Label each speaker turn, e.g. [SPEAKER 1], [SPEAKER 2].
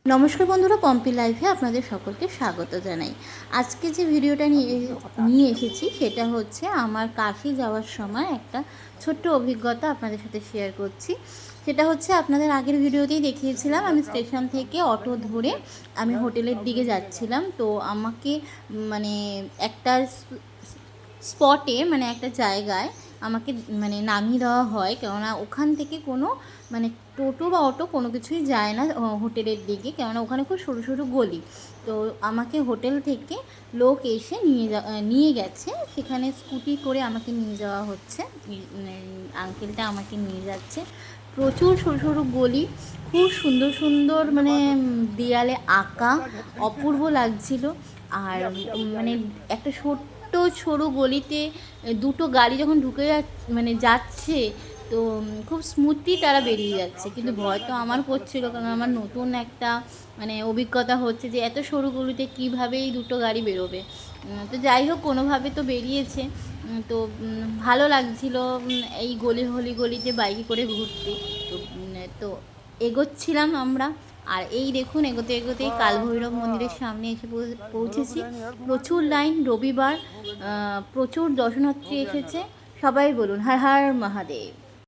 [SPEAKER 1] নমস্কার বন্ধুরা, পম্পি লাইফে আপনাদের সকলকে স্বাগত জানাই। আজকে যে ভিডিওটা নিয়ে এসেছি সেটা হচ্ছে আমার কাশি যাওয়ার সময় একটা ছোট্ট অভিজ্ঞতা আপনাদের সাথে শেয়ার করছি। সেটা হচ্ছে আপনাদের আগের ভিডিওতেই দেখিয়েছিলাম, আমি স্টেশন থেকে অটো ধরে আমি হোটেলের দিকে যাচ্ছিলাম। তো আমাকে মানে একটা স্পটে মানে একটা জায়গায় আমাকে নামিয়ে দেওয়া হয়, কেননা ওখান থেকে কোনো টোটো বা অটো কোনো কিছুই যায় না হোটেলের দিকে, কেননা ওখানে খুব সরু সরু গলি। তো আমাকে হোটেল থেকে লোক এসে নিয়ে গেছে, সেখানে স্কুটি করে আমাকে নিয়ে যাওয়া হচ্ছে। আঙ্কেলটা আমাকে নিয়ে যাচ্ছে। প্রচুর সরু সরু গলি, খুব সুন্দর সুন্দর দেয়ালে আঁকা, অপূর্ব লাগছিল। আর একটা সরু গলিতে দুটো গাড়ি যখন ঢুকে যাচ্ছে, তো খুব স্মুথলি তারা বেরিয়ে যাচ্ছে। কিন্তু ভয় তো আমার করছিল, কারণ আমার নতুন একটা অভিজ্ঞতা হচ্ছে যে এত সরু গলিতে কীভাবে এই দুটো গাড়ি বেরোবে। তো যাই হোক, কোনোভাবে তো বেরিয়েছে। তো ভালো লাগছিল এই গলিতে বাইকে করে ঘুরতে। তো এগোচ্ছিলাম আমরা। আর এই দেখুন, এগোতে এগোতেই কালভৈরব মন্দিরের সামনে এসে পৌঁছেছি। প্রচুর লাইন, রবিবার, প্রচুর দর্শনার্থী এসেছে। সবাই বলুন হর হর মহাদেব।